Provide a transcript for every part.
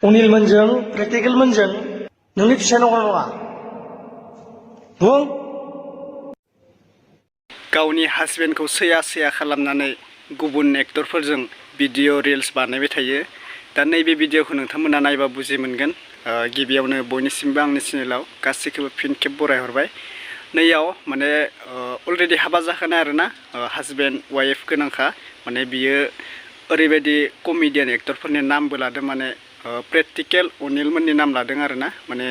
अनिलमोनजों प्रेक्टिकेलमोनजों नोंनि फिसाय नंगौना नङा? बुं। गावनि हासबेन्डखौ सैया खालामनानै गुबुन एक्टरफोरजों भिडिअ रिल्स बानायबाय थायो। दा नैबे भिडिअखौ नोंथांमोना नायबा बुजि मोनगोन। गिबियावनो बयनिसिमबो आंनि चेनेलाव गासैखौबो फिन खेब बरायहरबाय। नैयाव माने अलरेडि हाबा जाखानाय आरोना, हासबेन्ड वाइफ गोनांखा। माने बियो ओरैबायदि कमेडियान एक्टरफोरनि नामबो लादों, माने प्रेक्टिकेल अनिलमोननि नाम लादों आरोना। माने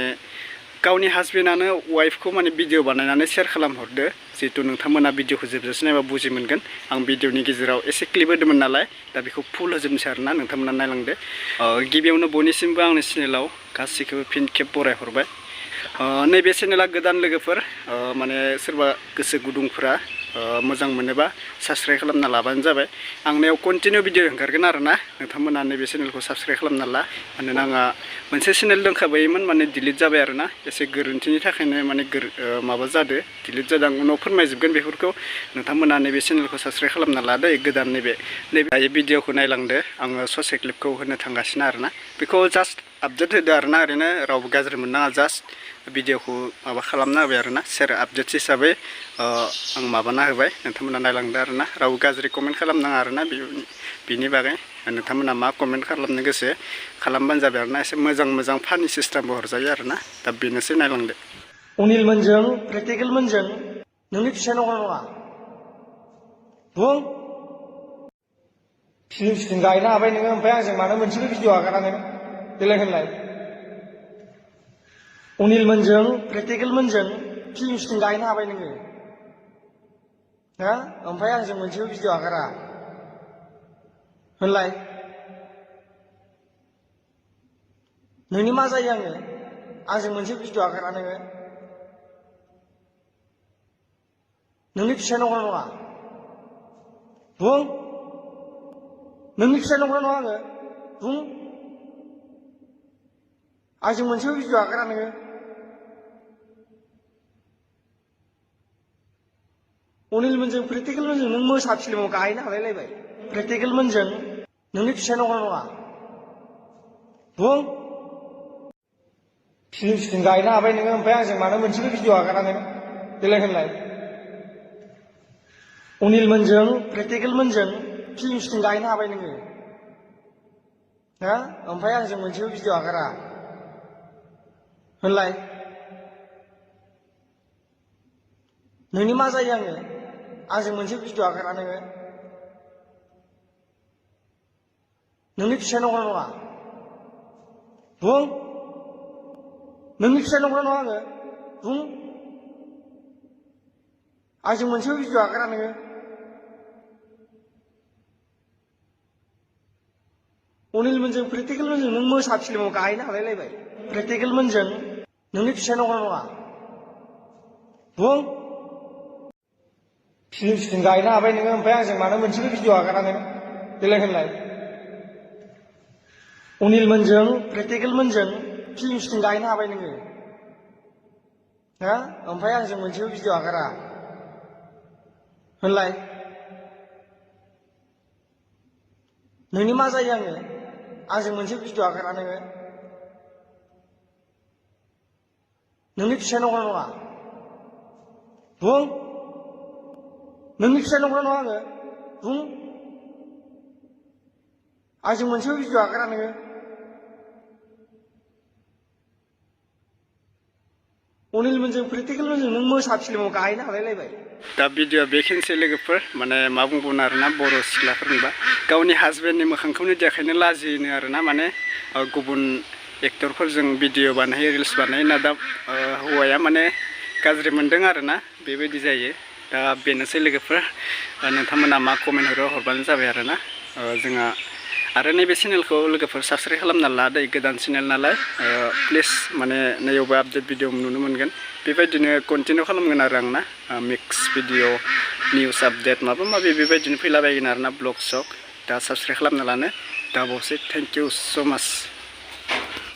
गावनि हासबेन्डआनो वाइफखौ माने भिडिअ बानायनानै शेयार खालामहरदो। जिहेतु नोंथांमोना भिडिअखौ जोबजासे नायबा बुजि मोनगोन। आं भिडिअनि गेजेराव एसे क्लिप होदोंमोन नालाय, दा बेखौ फुल होजोबनोसै आरोना, नोंथांमोना नायलांदो। गिबियावनो बयनिसिमबो आंनि चेनेलाव गासैखौबो फिन खेब बरायहरबाय। नैबे चेनेला गोदान लोगोफोर, माने सोरबा गोसो गुदुंफोरा मोजां मोनोबा साबस्क्राइब खालामना लाबानो जाबाय। आंनियाव कन्टिनिउ भिडिअ ओंखारगोन आरोना, नोंथांमोना नैबे चेनेलखौ साबस्क्राइब खालामना ला। मानोना आंहा मोनसे चेनेल दंखाबायोमोन, माने डिलिट जाबाय आरोना, एसे गोरोन्थिनि थाखायनो माने माबा जादो, डिलिट जादों। उनाव फोरमायजोबगोन बेफोरखौ। नोंथांमोना नैबे चेनेलखौ साबस्क्राइब खालामना लादो। गोदान नैबे भिडिअखौ नायलांदो। आङो ससे क्लिपखौ होनो थांगासिनो आरोना, बेखौ जास्ट आपडेट होदो आरोना, ओरैनो रावबो गाज्रि मोननाङा। जास्ट भिडिअखौ माबा खालामना होबाय आरोना, सेयार आपडेट हिसाबै आं माबाना होबाय। नोंथांमोना नायलांदो आरोना, रावबो गाज्रि कमेन्ट खालामनाङा आरोना बिनि बागै। नोंथांमोना मा कमेन्ट खालामनो गोसो खालामबानो जाबाय आरोना। एसे मोजां फानि सिस्टेमबो हरजायो आरोना। दा बेनोसै, नायलांदो। अनिलमोनजों प्रेक्टिकेलमोनजों नोंनि फिसाय नंगौना नङा? बुं। फिल्म गायनो हाबाय नोङो, ओमफ्राय आंजों मानो मोनसेबो भिडिअ आगारा नों? देलाय होनलाय। अनिलमोनजों प्रेक्टिकेलमोनजों फिल्म गायनो हाबाय नोङो, हा? ओमफ्राय आंजों मोनसेबो भिडिअ आगारा होनलाय। नोंनि मा जायो आङो? आंजों मोनसे भिडिअ आगारा नोङो? नोंनि फिसाय नंगौना नङा? बुं। नोंनि फिसाय नंगौना नङा आङो? बुं। आंजों मोनसेबो भिडिअ आगारा नोङो? अनिलमोनजों प्रेक्टिकेलमोनजों नों मोसा फिल्माव गाहैनो हालायलायबाय। प्रेक्टिकेलमोनजों नोंनि फिसाय नंगौना नङा? बुं। फिल्म गायनो हाबाय नोङो, ओमफ्राय आंजों मानो मोनसेबो भिडिअ आगारा नों? देलाय होनलाय। अनिलमोनजों प्रेक्टिकेलमोनजों फिल्म गायनो हाबाय नोङो, हा? ओमफ्राय आंजों मोनसेबो भिडिअ आगारा होनलाय। नोंनि मा जायो आङो? आंजों मोनसे भिडिअ आगारा नोङो? नोंनि फिसाय नंगौना नङा? बुं। नोंनि फिसाय नंगौना नङा आङो? बुं। आंजों मोनसेबो भिडिअ आगारा नोङो? अनिलमोनजों प्रेक्टिकेलमोनजों नों मोसा फिल्माव गाहैनो हालायलायबाय। प्रेक्टिकेलमोनजों नोंनि फिसाय नंगौना नङा? बुं। फिल्म गायनो हाबाय नोङो, ओमफ्राय आंजों मानो मोनसेबो भिडिअ आगारा नों? देलाय होनलाय। अनिलमोनजों प्रेक्टिकेलमोनजों फिल्म गायनो हाबाय नोङो, हा? ओमफ्राय आंजों मोनसेबो भिडिअ आगारा होनलाय। नोंनि मा जायो आङो? आंजों मोनसे भिडिअ आगारा नोङो? नोंनि फिसाय नंगौना नङा? बुं। नोंनि फिसाय नंगौना नङा आङो? बुं। आंजों मोनसेबो भिडिअ आगारा नोङो? अनिलमोनजों प्रेक्टिकेलमोनजों नों मोसा फिल्माव गाहैनो हालायलायबाय। दा भिडिअआ बेखिनिसै लोगोफोर। माने मा बुंबावनो आरोना, बर' सिख्लाफोरनिबा गावनि हासबेन्डनि मोखांखौनो देखायनो लाजिनो आरोना। माने गुबुन एक्टरफोरजों भिडिअ बानायो, रिल्स बानायो ना। दा हौवाया माने गाज्रि मोनदों आरोना, बेबायदि जायो। दा बेनोसै लोगोफोर। नोंथांमोना मा कमेन्ट हरबानो जाबाय आरोना। जोंहा आरो नैबे चेनेलखौ लोगोफोर साबस्क्राइब खालामना ला दै, गोदान चेनेल नालाय। प्लिज माने नैयावबो आपडेट भिडिअ नुनो मोनगोन। बेबायदिनो कन्टिनिउ खालामगोन आरो आंना, मिक्स भिडिअ, निउस आपडेट माबा माबि बेबायदिनो फैलाबायगोन आरोना, ब्लग सग। दा साबस्क्राइब खालामना लानो दा बावसै। थेंक इउ स' माच।